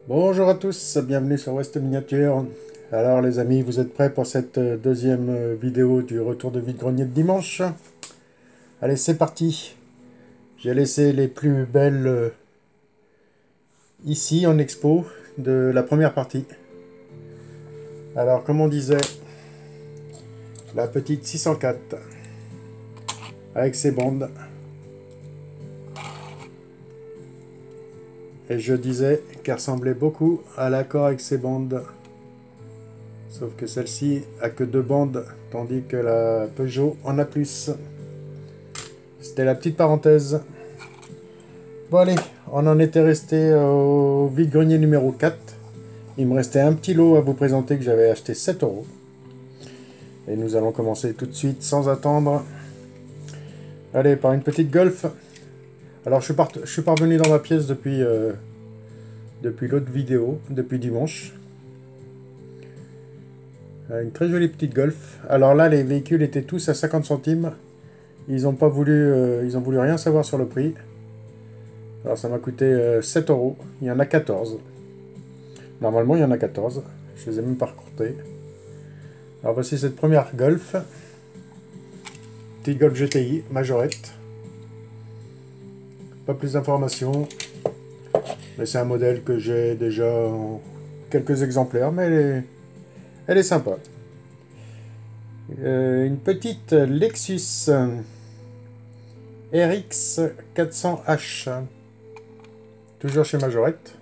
Bonjour à tous, bienvenue sur West Miniature. Alors les amis, vous êtes prêts pour cette deuxième vidéo du retour de vide-grenier de dimanche? Allez, c'est parti. J'ai laissé les plus belles ici en expo de la première partie. Alors comme on disait, la petite 604 avec ses bandes. Et je disais qu'elle ressemblait beaucoup à l'accord avec ses bandes. Sauf que celle-ci a que deux bandes, tandis que la Peugeot en a plus. C'était la petite parenthèse. Bon allez, on en était resté au vide-grenier numéro 4. Il me restait un petit lot à vous présenter que j'avais acheté 7 euros. Et nous allons commencer tout de suite sans attendre. Allez, par une petite Golf. Alors je suis parvenu dans ma pièce depuis l'autre vidéo, depuis dimanche. Une très jolie petite Golf. Alors là, les véhicules étaient tous à 50 centimes. Ils ont voulu rien savoir sur le prix. Alors ça m'a coûté 7 euros. Il y en a 14. Normalement, il y en a 14. Je les ai même pas recortés. Alors voici cette première Golf. Petite Golf GTI, majorette. Pas plus d'informations. Mais c'est un modèle que j'ai déjà en quelques exemplaires, mais elle est sympa. Une petite Lexus RX 400H. Toujours chez Majorette.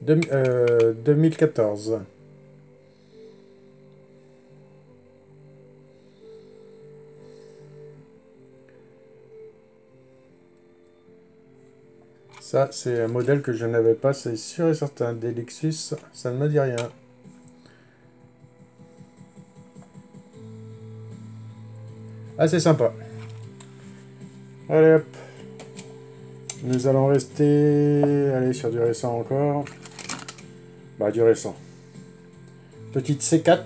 2014. Ça, c'est un modèle que je n'avais pas, c'est sûr et certain. Des Lexus, ça ne me dit rien. Ah, c'est sympa. Allez hop. Nous allons rester... Allez, sur du récent encore. Bah, du récent. Petite C4.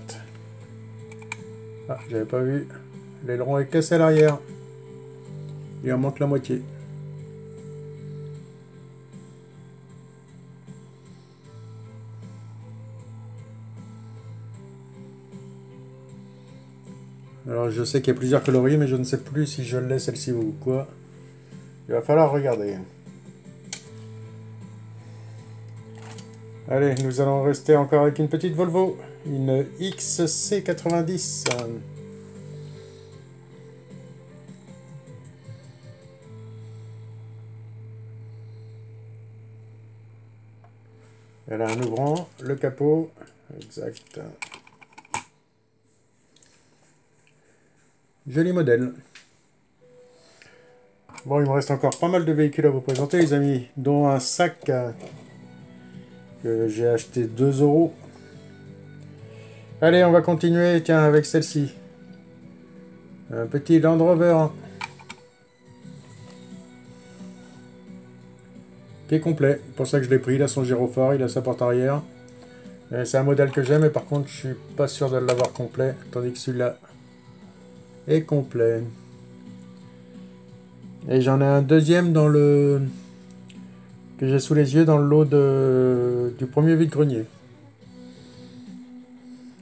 Ah, j'avais pas vu. L'aileron est cassé à l'arrière. Il en manque la moitié. Alors, je sais qu'il y a plusieurs coloris, mais je ne sais plus si je l'ai celle-ci ou quoi. Il va falloir regarder. Allez, nous allons rester encore avec une petite Volvo. Une XC90. Elle a un ouvrant, le capot. Exact. Joli modèle. Bon, il me reste encore pas mal de véhicules à vous présenter, les amis, dont un sac que j'ai acheté 2 euros. Allez, on va continuer, tiens, avec celle-ci. Un petit Land Rover qui est complet. Pour ça que je l'ai pris. Il a son gyrophare, il a sa porte arrière. C'est un modèle que j'aime, mais par contre, je suis pas sûr de l'avoir complet. Tandis que celui-là est complet. Et j'en ai un deuxième dans le... que j'ai sous les yeux dans le lot du premier vide-grenier.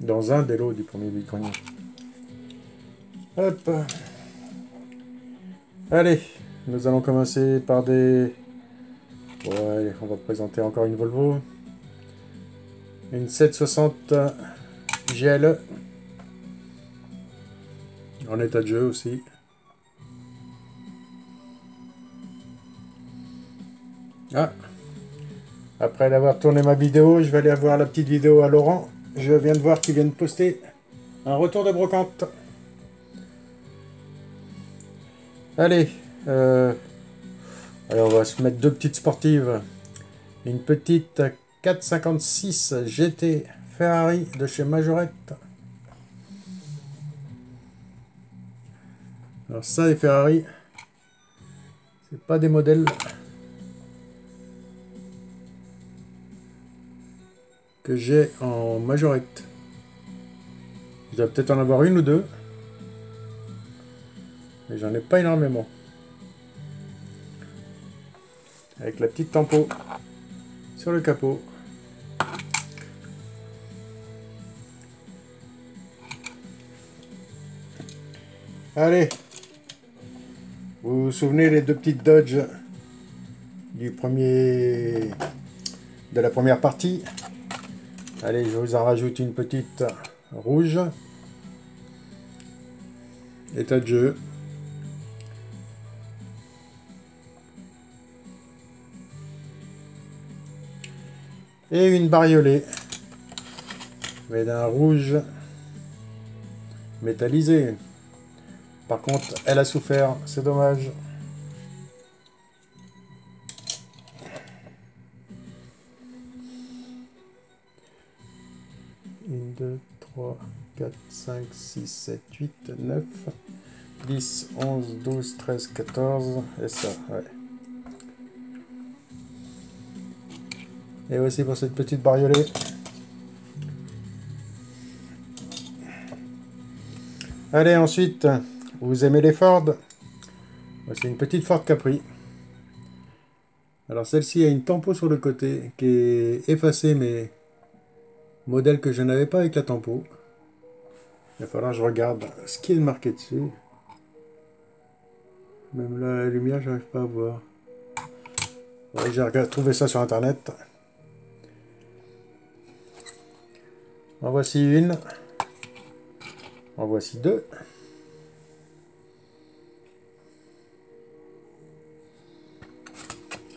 Dans un des lots du premier vide-grenier. Hop. Allez, nous allons commencer par des... Ouais, on va présenter encore une Volvo. Une 760 GLE. En état de jeu aussi. Ah. Après d'avoir tourné ma vidéo, je vais aller voir la petite vidéo à Laurent. Je viens de voir qu'il vient de poster un retour de brocante. Allez, allez, on va se mettre deux petites sportives. Une petite 456 GT Ferrari de chez Majorette. Alors ça, les Ferrari, c'est pas des modèles que j'ai en Majorette. Je dois peut-être en avoir une ou deux, mais j'en ai pas énormément. Avec la petite tempo sur le capot. Allez, vous vous souvenez les deux petites Dodge de la première partie? Allez, je vous en rajoute une petite rouge. État de jeu. Et une bariolée, mais d'un rouge métallisé. Par contre, elle a souffert, c'est dommage. Une, 2, 3, 4, 5, 6, 7, 8, 9, 10, 11, 12, 13, 14, et ça, ouais. Et voici pour cette petite bariolée. Allez, ensuite, vous aimez les Ford? Voici une petite Ford Capri. Alors celle-ci a une tempo sur le côté qui est effacée, mais modèle que je n'avais pas avec la tempo. Il va falloir que je regarde ce qui est marqué dessus. Même là, la lumière, j'arrive pas à voir. Ouais, j'ai trouvé ça sur internet. En voici une. En voici deux.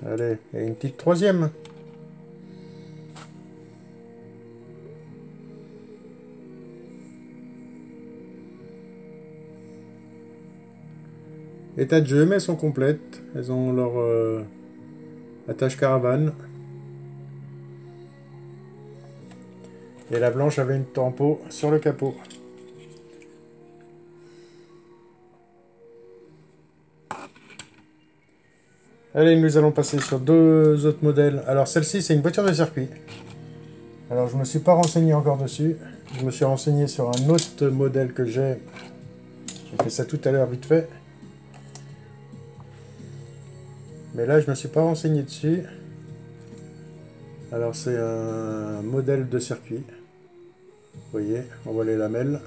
Allez, et une petite troisième. État de jeu, mais elles sont complètes. Elles ont leur attache caravane. Et la blanche avait une tempo sur le capot. Allez, nous allons passer sur deux autres modèles. Alors celle-ci, c'est une voiture de circuit. Alors je ne me suis pas renseigné encore dessus. Je me suis renseigné sur un autre modèle que j'ai. J'ai fait ça tout à l'heure vite fait. Mais là, je ne me suis pas renseigné dessus. Alors c'est un modèle de circuit. Vous voyez, on voit les lamelles.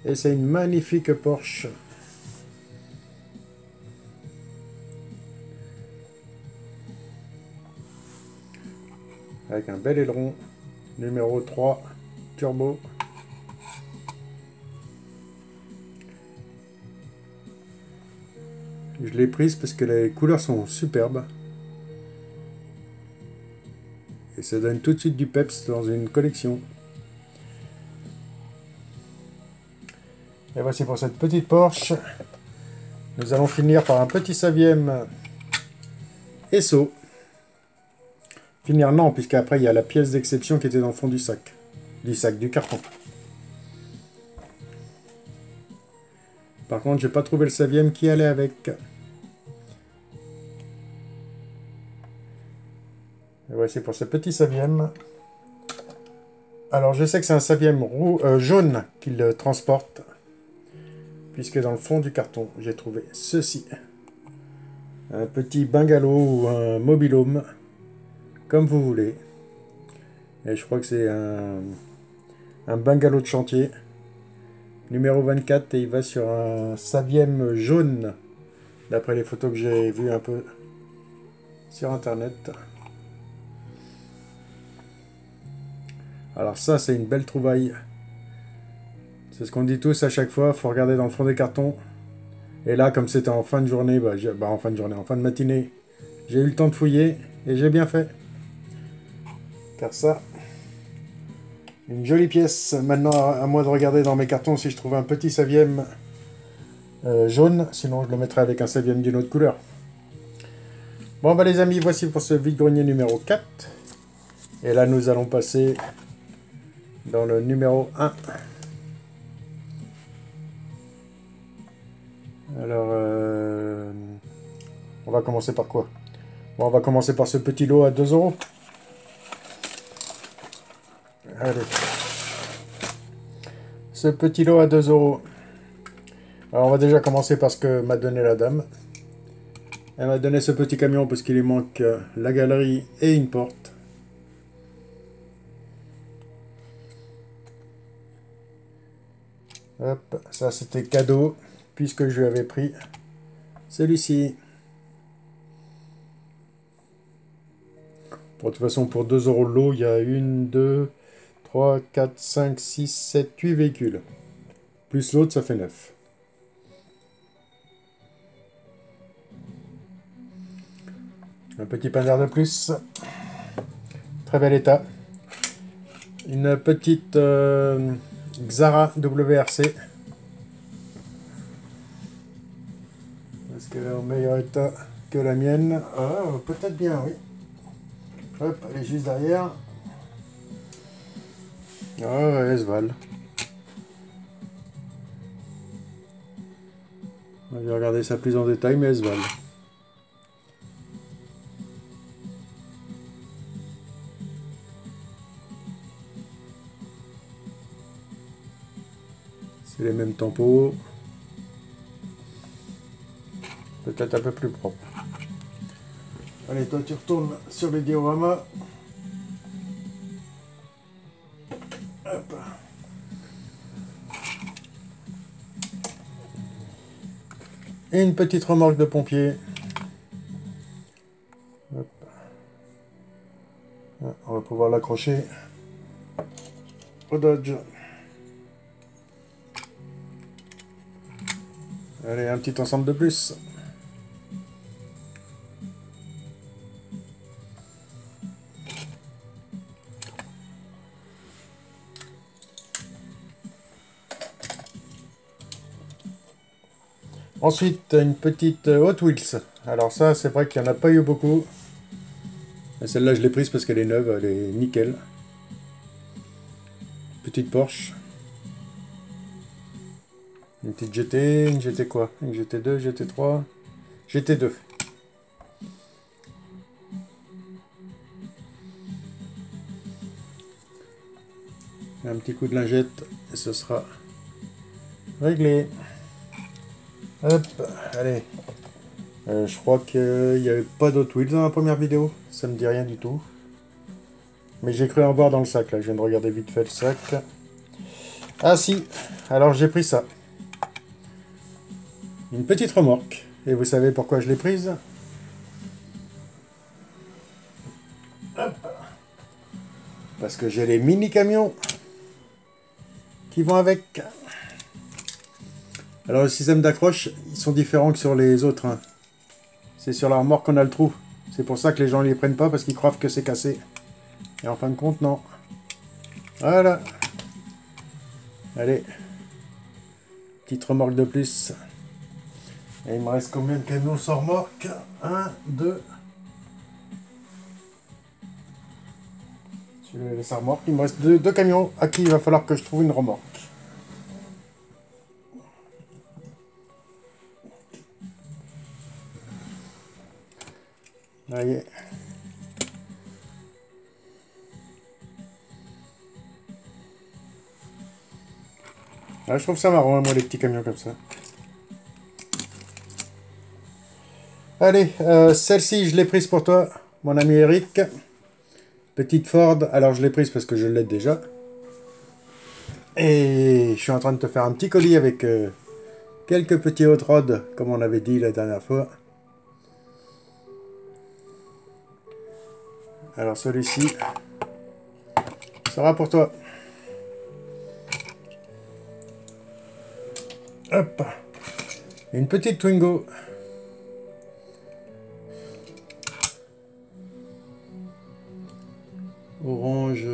Et c'est une magnifique Porsche. Avec un bel aileron, numéro 3, turbo. Je l'ai prise parce que les couleurs sont superbes. Et ça donne tout de suite du peps dans une collection. Et voici pour cette petite Porsche. Nous allons finir par un petit 9e Esso. Finir non, puisqu'après il y a la pièce d'exception qui était dans le fond du sac. Du carton. Par contre, j'ai pas trouvé le 9e qui allait avec. Et voici pour ce petit 9e. Alors je sais que c'est un 9e jaune qui le transporte. Puisque dans le fond du carton, j'ai trouvé ceci. Un petit bungalow ou un mobil-home. Comme vous voulez. Et je crois que c'est un bungalow de chantier. Numéro 24 et il va sur un 9e jaune. D'après les photos que j'ai vues un peu sur internet. Alors ça c'est une belle trouvaille. C'est ce qu'on dit tous à chaque fois, faut regarder dans le fond des cartons. Et là comme c'était en fin de journée, en fin de matinée, j'ai eu le temps de fouiller et j'ai bien fait. Car ça, une jolie pièce. Maintenant, à moi de regarder dans mes cartons si je trouve un petit 9e jaune. Sinon, je le mettrai avec un 9e d'une autre couleur. Bon, bah les amis, voici pour ce vide-grenier numéro 4. Et là, nous allons passer dans le numéro 1. Alors, on va commencer par quoi? Bon, on va commencer par ce petit lot à 2 €. Allez. Ce petit lot à 2 €. Alors on va déjà commencer par ce que m'a donné la dame. Elle m'a donné ce petit camion parce qu'il lui manque la galerie et une porte. Hop, ça c'était cadeau puisque je lui avais pris celui-ci. Bon, de toute façon, pour 2 € de lot, il y a 1, 2, 3, 4, 5, 6, 7, 8 véhicules. Plus l'autre, ça fait 9. Un petit pain d'air de plus. Très bel état. Une petite Xara WRC. Est-ce qu'elle est en meilleur état que la mienne? Ah, peut-être bien, oui. Hop, elle est juste derrière. Ah, elle se vale. On va regarder ça plus en détail, mais elle se vale. C'est les mêmes tempos. Peut-être un peu plus propre. Allez, toi tu retournes sur le diorama. Hop. Et une petite remorque de pompier. Hop. Ah, on va pouvoir l'accrocher au Dodge. Allez, un petit ensemble de plus. Ensuite, une petite Hot Wheels. Alors ça, c'est vrai qu'il n'y en a pas eu beaucoup. Celle-là, je l'ai prise parce qu'elle est neuve, elle est nickel. Petite Porsche. Une petite GT, une GT quoi? Une GT2, GT3, GT2. Un petit coup de lingette et ce sera réglé. Hop, allez. Je crois qu'il n'y avait pas d'autres wheels dans la première vidéo. Ça me dit rien du tout. Mais j'ai cru en voir dans le sac là. Je viens de regarder vite fait le sac. Ah si, alors j'ai pris ça. Une petite remorque. Et vous savez pourquoi je l'ai prise? Hop. Parce que j'ai les mini camions qui vont avec. Alors le système d'accroche, ils sont différents que sur les autres. Hein. C'est sur la remorque qu'on a le trou. C'est pour ça que les gens ne les prennent pas parce qu'ils croient que c'est cassé. Et en fin de compte, non. Voilà. Allez. Petite remorque de plus. Et il me reste combien de camions sans remorque? 1, 2. Je vais laisser remorque. Il me reste deux camions à qui il va falloir que je trouve une remorque. Allez. Ah, je trouve ça marrant, moi, les petits camions comme ça. Allez, celle-ci, je l'ai prise pour toi, mon ami Eric. Petite Ford, alors je l'ai prise parce que je l'ai déjà. Et je suis en train de te faire un petit colis avec quelques petits hot rods, comme on avait dit la dernière fois. Alors celui-ci sera pour toi. Hop. Une petite Twingo. Orange,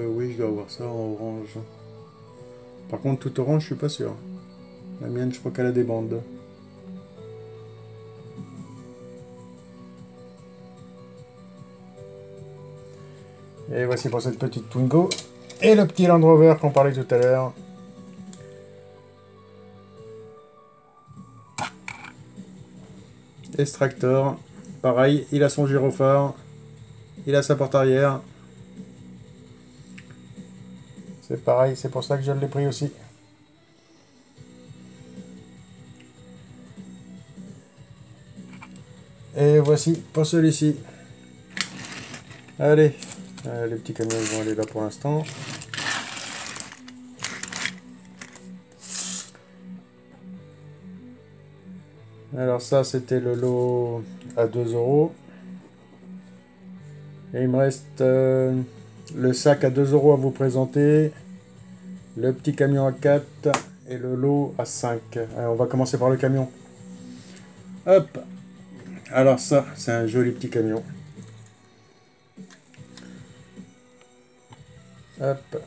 oui je dois avoir ça en orange. Par contre tout orange je suis pas sûr. La mienne je crois qu'elle a des bandes. Et voici pour cette petite Twingo. Et le petit Land Rover qu'on parlait tout à l'heure. S-Tractor. Pareil, il a son gyrophare. Il a sa porte arrière. C'est pareil, c'est pour ça que je l'ai pris aussi. Et voici pour celui-ci. Allez, les petits camions ils vont aller là pour l'instant. Alors ça c'était le lot à 2 €. Et il me reste le sac à 2 € à vous présenter, le petit camion à 4 et le lot à 5. Alors, on va commencer par le camion. Hop. Alors ça, c'est un joli petit camion. Hop.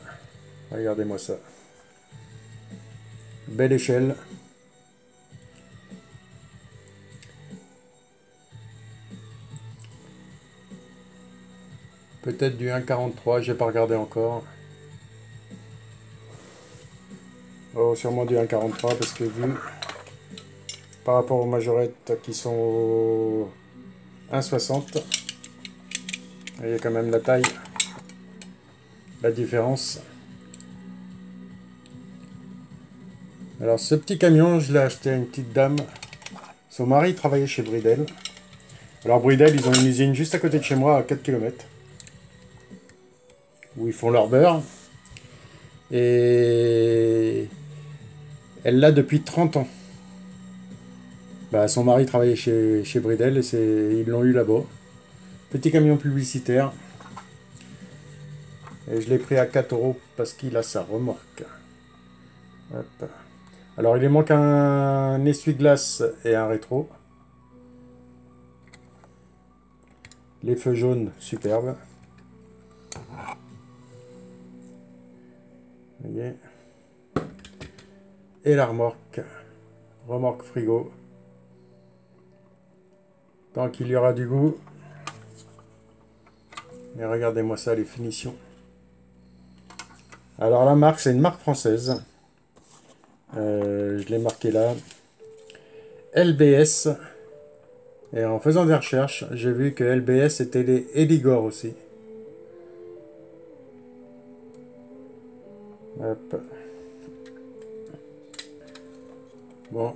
Regardez-moi ça. Belle échelle. Peut-être du 1,43, j'ai pas regardé encore. Oh, sûrement du 1,43 parce que vu par rapport aux majorettes qui sont au 1,60, il y a quand même la taille, la différence. Alors ce petit camion, je l'ai acheté à une petite dame. Son mari travaillait chez Bridel. Alors Bridel, ils ont une usine juste à côté de chez moi, à 4 km. Où ils font leur beurre. Et elle l'a depuis 30 ans. Bah, son mari travaillait chez Bridel et ils l'ont eu là-bas. Petit camion publicitaire. Et je l'ai pris à 4 € parce qu'il a sa remorque. Hop. Alors il lui manque un essuie-glace et un rétro. Les feux jaunes, superbes. Vous voyez. Et la remorque. Remorque frigo. Tant qu'il y aura du goût. Et regardez-moi ça, les finitions. Alors la marque, c'est une marque française. Je l'ai marqué là. LBS. Et en faisant des recherches, j'ai vu que LBS était les Eligor aussi. Hop. Bon.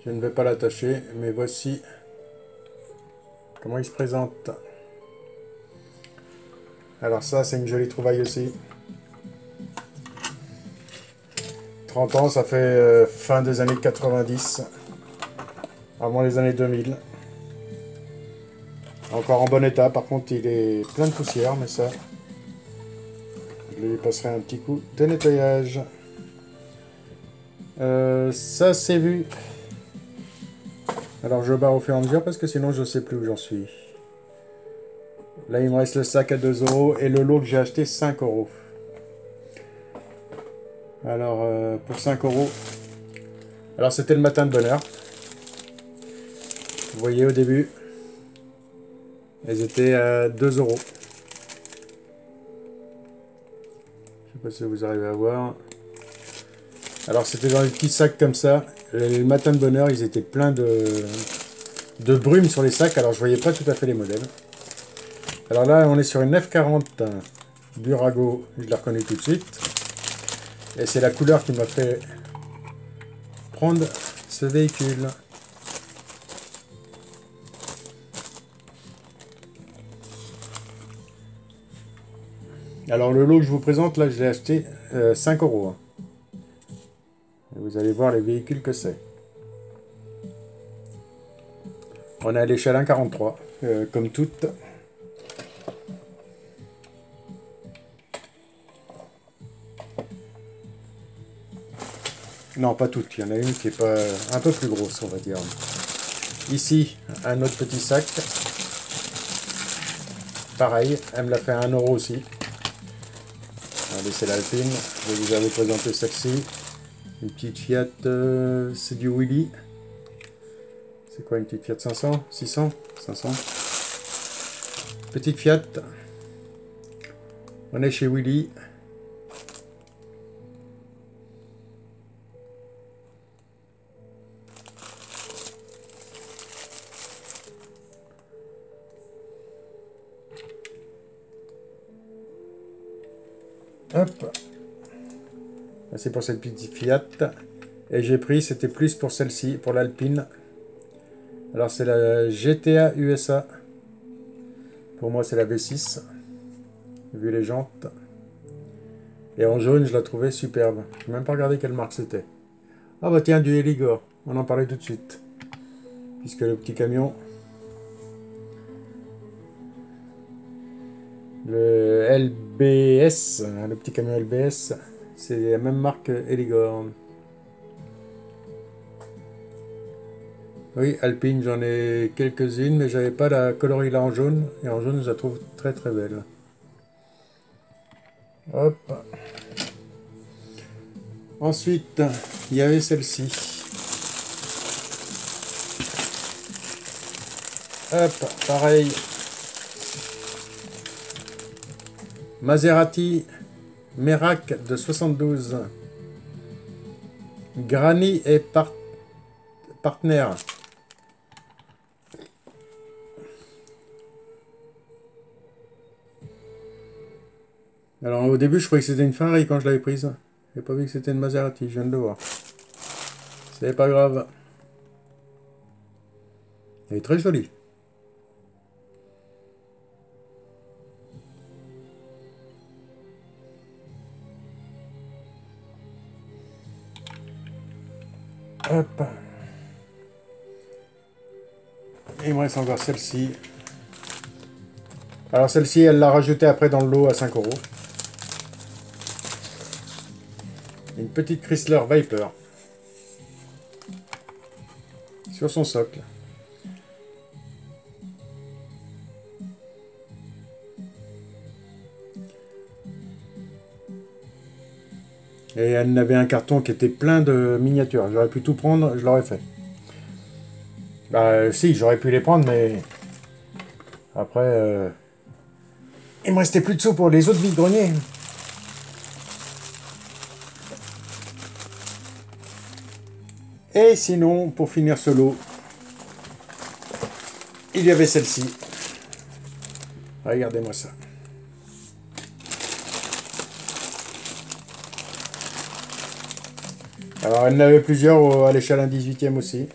Je ne vais pas l'attacher, mais voici comment il se présente. Alors ça, c'est une jolie trouvaille aussi. 30 ans, ça fait fin des années 90. Avant les années 2000. Encore en bon état, par contre il est plein de poussière, mais ça, je lui passerai un petit coup de nettoyage. Ça c'est vu. Alors je barre au fur et à mesure parce que sinon je sais plus où j'en suis. Là il me reste le sac à 2 € et le lot que j'ai acheté 5 €. Alors pour 5 €. Alors c'était le matin de bonheur. Vous voyez au début, elles étaient à 2 €. Je sais pas si vous arrivez à voir. Alors c'était dans des petits sacs comme ça. Le matin de bonheur, ils étaient pleins de brume sur les sacs. Alors je voyais pas tout à fait les modèles. Alors là, on est sur une F40 Burago. Je l'ai reconnu tout de suite. Et c'est la couleur qui m'a fait prendre ce véhicule. Alors le lot que je vous présente, là je l'ai acheté 5 €. Hein. Et vous allez voir les véhicules que c'est. On est à l'échelle 1,43, comme toutes. Non, pas toutes. Il y en a une qui est pas un peu plus grosse, on va dire. Ici, un autre petit sac. Pareil, elle me l'a fait à 1 € aussi. Allez, c'est l'Alpine. Je vais vous présenter celle-ci. Une petite Fiat, c'est du Willy. C'est quoi une petite Fiat 500 600 500. Petite Fiat. On est chez Willy. Hop. C'est pour cette petite Fiat. Et j'ai pris, c'était plus pour celle-ci, pour l'Alpine. Alors c'est la GTA USA. Pour moi c'est la V6. Vu les jantes. Et en jaune je la trouvais superbe. Je n'ai même pas regardé quelle marque c'était. Ah bah tiens, du Eligor. On en parlait tout de suite. Puisque le petit camion... Le LBS, le petit camion LBS, c'est la même marque Eligor. Oui, Alpine, j'en ai quelques-unes, mais j'avais pas la coloris là en jaune. Et en jaune, je la trouve très très belle. Hop. Ensuite, il y avait celle-ci. Hop, pareil. Maserati Merak de 72. Granny et Partner. Alors au début je croyais que c'était une Ferrari quand je l'avais prise. J'ai pas vu que c'était une Maserati, je viens de le voir. C'est pas grave. Elle est très jolie. Hop. Et il me reste encore celle-ci. Alors celle-ci, elle l'a rajoutée après dans le lot à 5 €. Une petite Chrysler Viper. Sur son socle. Et elle avait un carton qui était plein de miniatures. J'aurais pu tout prendre, je l'aurais fait. Bah si, j'aurais pu les prendre, mais... Après... Il me restait plus de sous pour les autres vides-greniers. Et sinon, pour finir ce lot, il y avait celle-ci. Regardez-moi ça. Alors, elle en avait plusieurs à l'échelle 1/18e aussi.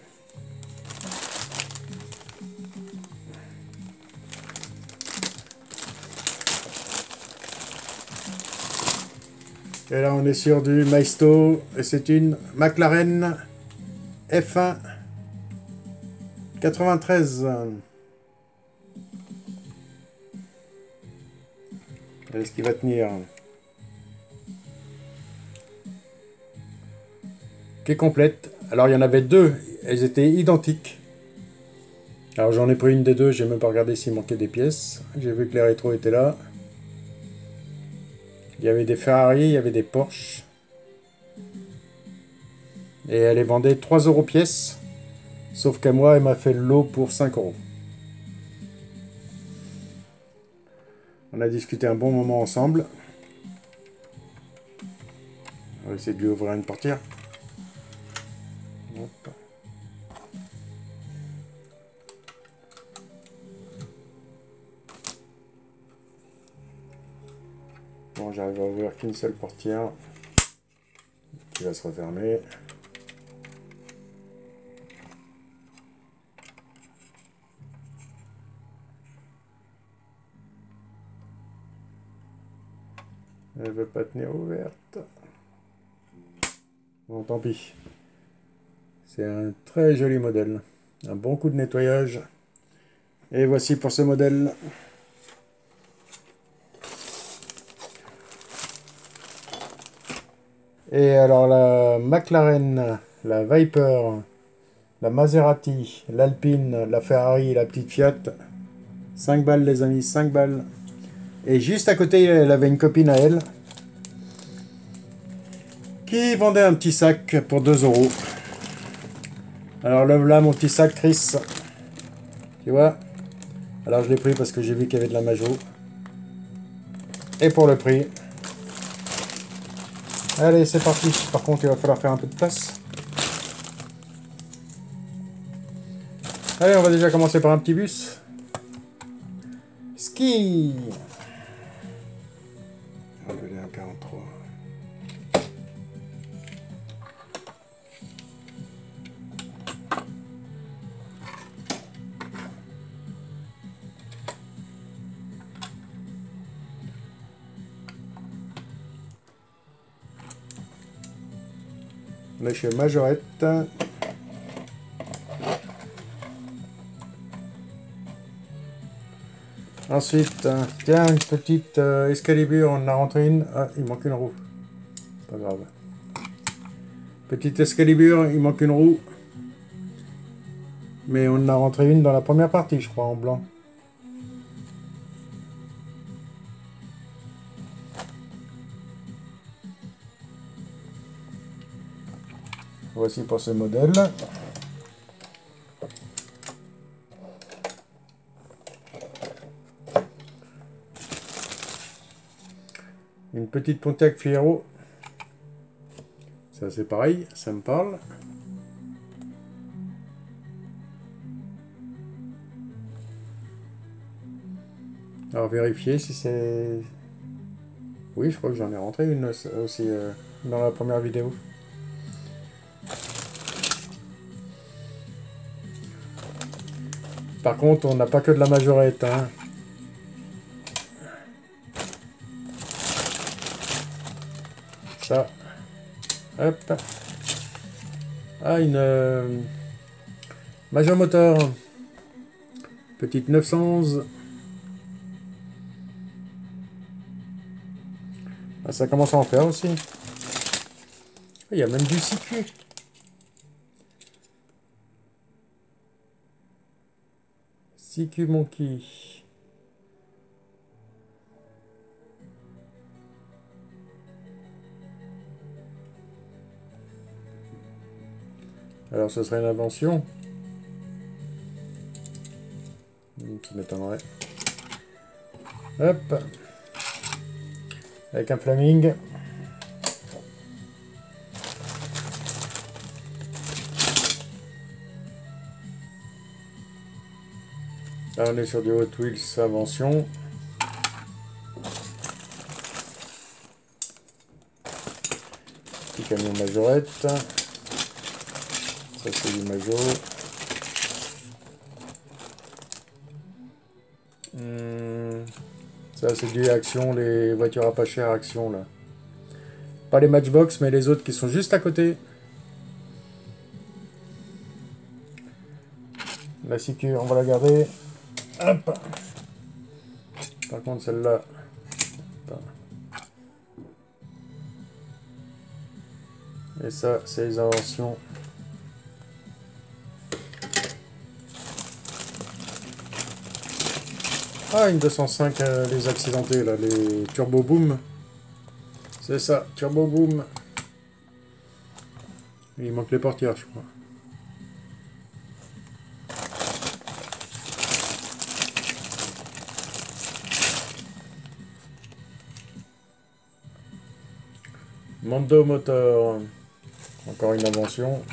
Et là, on est sur du Maisto. Et c'est une McLaren F1 93. Est-ce qu'il va tenir? Qui est complète. Alors, il y en avait deux. Elles étaient identiques. Alors, j'en ai pris une des deux. J'ai même pas regardé s'il manquait des pièces. J'ai vu que les rétros étaient là. Il y avait des Ferrari, il y avait des Porsche. Et elle les vendait 3 € pièce. Sauf qu'à moi, elle m'a fait le lot pour 5 €. On a discuté un bon moment ensemble. On va essayer de lui ouvrir une portière. Hop. Bon, j'arrive à ouvrir qu'une seule portière qui va se refermer. Elle ne veut pas tenir ouverte. Bon, tant pis. C'est un très joli modèle. Un bon coup de nettoyage. Et voici pour ce modèle. Et alors la McLaren, la Viper, la Maserati, l'Alpine, la Ferrari, la petite Fiat. 5 balles les amis, 5 balles. Et juste à côté, elle avait une copine à elle qui vendait un petit sac pour 2 €. Alors là, mon petit sac Chris. Tu vois? Alors je l'ai pris parce que j'ai vu qu'il y avait de la Majo. Et pour le prix. Allez, c'est parti. Par contre, il va falloir faire un peu de place. Allez, on va déjà commencer par un petit bus. Ski. On va aller à 43. On est chez Majorette. Ensuite, tiens, une petite Excalibur, on en a rentré une. Ah, il manque une roue. Pas grave. Petite Excalibur, il manque une roue. Mais on en a rentré une dans la première partie, je crois, en blanc. Voici pour ce modèle. Une petite Pontiac Fiero. Ça c'est pareil, ça me parle. Alors vérifier si c'est... Oui, je crois que j'en ai rentré une aussi dans la première vidéo. Par contre, on n'a pas que de la Majorette, hein. Ça. Hop. Ah, une Major Motor. Petite 911. Ah, ça commence à en faire aussi. Il y a même du CQ. CQ Monkey. Alors ce serait une invention. Qui m'étonnerait. Hop. Avec un Flaming. Là on est sur du Hot Wheels Invention. Petit camion Majorette. Ça c'est du Majo. Ça c'est du Action, les voitures à pas cher Action là. Pas les Matchbox mais les autres qui sont juste à côté. La CQ on va la garder. Hop. Par contre celle-là. Et ça c'est les inventions. Ah, une 205, les accidentés, là, les Turbo Boom. C'est ça, Turbo Boom. Il manque les portières, je crois. Mando Motor. Encore une invention.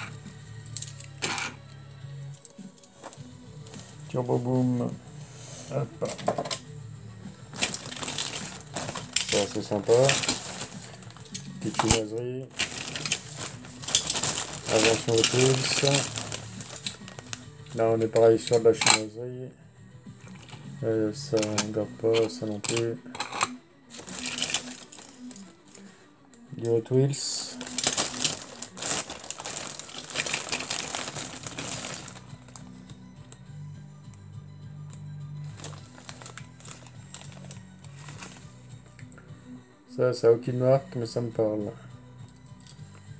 Turbo Boom. Hop. Ça c'est sympa. Petite chinoiserie. Invention Hot Wheels. Là on est pareil sur de la chinoiserie. Ça on garde pas, ça non plus. Du Hot Wheels. Ça a aucune marque, mais ça me parle.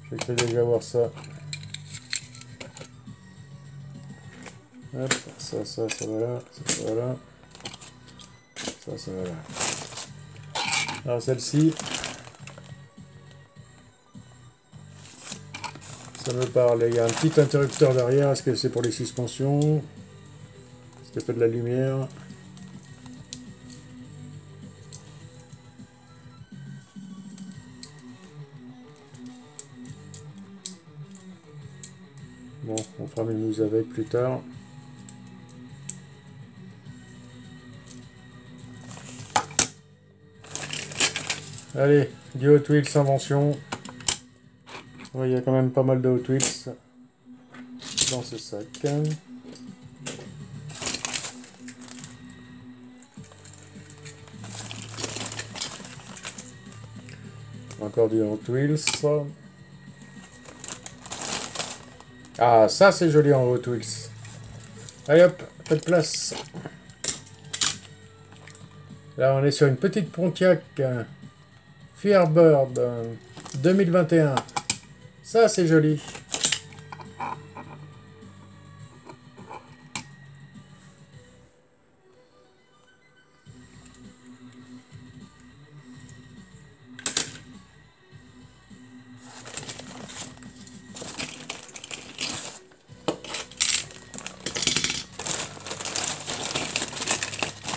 J'ai cru déjà voir ça. Hop, ça va là, ça va là. Ça va là. Alors celle-ci, ça me parle. Il y a un petit interrupteur derrière. Est-ce que c'est pour les suspensions? Est-ce que ça fait de la lumière? Bon, on fera une news avec plus tard. Allez, du Hot Wheels Invention. Ouais, il y a quand même pas mal de Hot Wheels dans ce sac. Encore du Hot Wheels. Ah, ça c'est joli en Hot Wheels. Allez hop, faites place. Là, on est sur une petite Pontiac Firebird 2021. Ça c'est joli.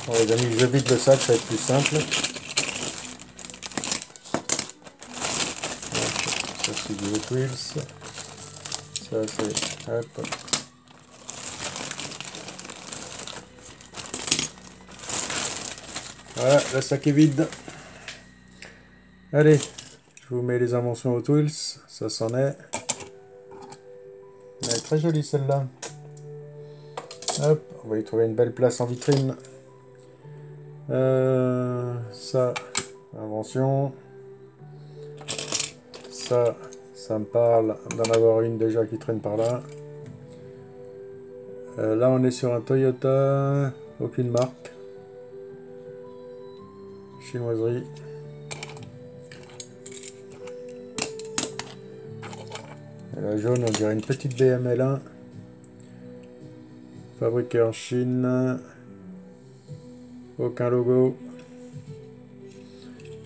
Bon, les amis, je vide le sac, ça va être plus simple. Ça c'est du Hot Wheels. Ça c'est... Hop. Voilà, le sac est vide. Allez, je vous mets les inventions Hot Wheels. Ça s'en est. Elle est très jolie celle-là. Hop, on va y trouver une belle place en vitrine. Ça, invention. Ça me parle d'en avoir une déjà qui traîne par là. Là, on est sur un Toyota, aucune marque. Chinoiserie. Et la jaune, on dirait une petite BML1. Fabriquée en Chine. Aucun logo.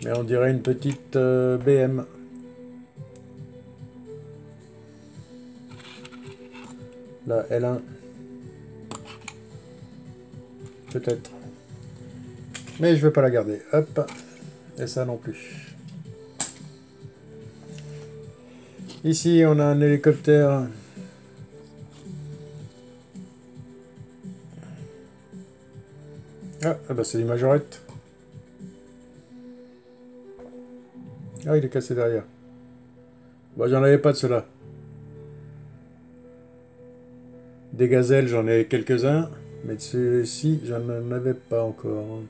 Mais on dirait une petite BM. La L1. Peut-être. Mais je vais pas la garder. Hop. Et ça non plus. Ici, on a un hélicoptère. Ah bah c'est du Majorette. Ah, il est cassé derrière. Bah, j'en avais pas de cela. Des gazelles, j'en ai quelques-uns. Mais de celui-ci, j'en avais pas encore.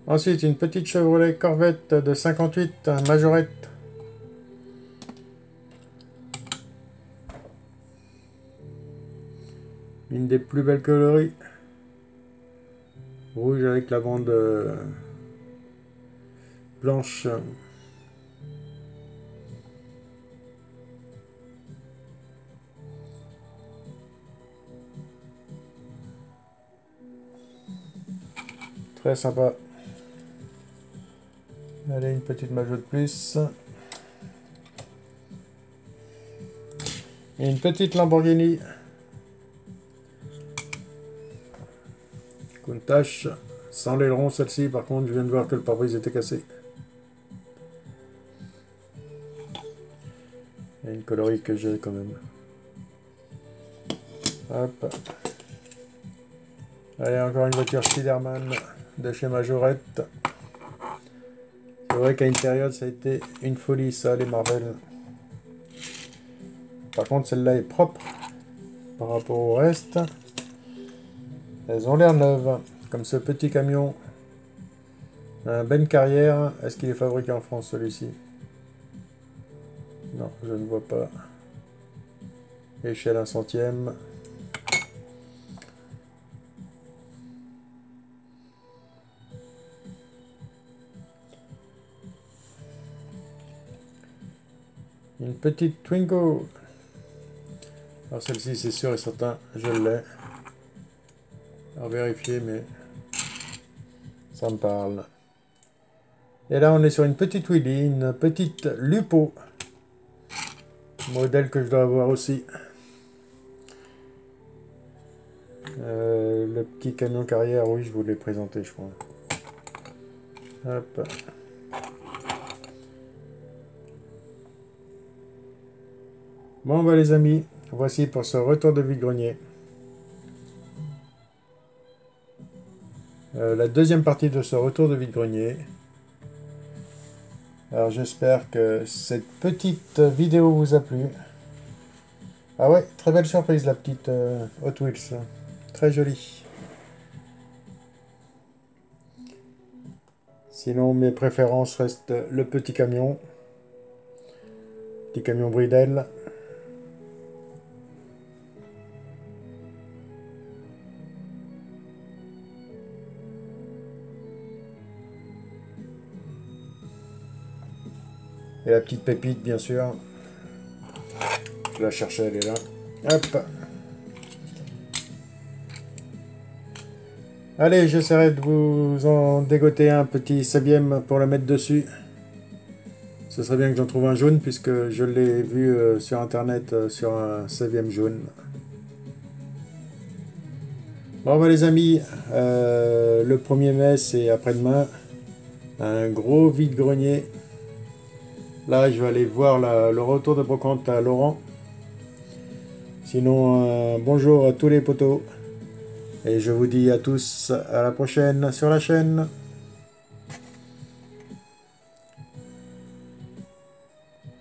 Ensuite, une petite Chevrolet Corvette de 58, un Majorette. Une des plus belles coloris. Rouge avec la bande blanche. Très sympa. Allez, une petite Majo de plus. Et une petite Lamborghini. Countach. Sans l'aileron, celle-ci. Par contre, je viens de voir que le pare-brise était cassé. Il y a une coloris que j'ai quand même. Hop. Allez, encore une voiture Spiderman de chez Majorette. C'est vrai qu'à une période, ça a été une folie, ça, les Marvel. Par contre, celle-là est propre par rapport au reste. Elles ont l'air neuves, comme ce petit camion. Un Ben Carrière. Est-ce qu'il est fabriqué en France, celui-ci? Non, je ne vois pas. Échelle 1/100e. Une petite Twingo. Alors celle-ci, c'est sûr et certain, je l'ai. À vérifier, mais ça me parle. Et là, on est sur une petite Willy, une petite Lupo. Modèle que je dois avoir aussi. Le petit camion carrière, oui, je vous l'ai présenté, je crois. Hop. Bon, bah les amis, voici pour ce retour de vide-grenier. La deuxième partie de ce retour de vide-grenier. Alors j'espère que cette petite vidéo vous a plu. Ah ouais, très belle surprise la petite Hot Wheels. Très jolie. Sinon, mes préférences restent le petit camion Bridel. Et la petite pépite, bien sûr. Je la cherchais, elle est là. Hop. Allez, j'essaierai de vous en dégoter un petit 7e pour le mettre dessus. Ce serait bien que j'en trouve un jaune, puisque je l'ai vu sur internet sur un 7e jaune. Bon, bah, les amis, le 1er mai, c'est après-demain. Un gros vide-grenier. Là, je vais aller voir le retour de brocante à Laurent. Sinon, bonjour à tous les potos. Et je vous dis à tous à la prochaine sur la chaîne.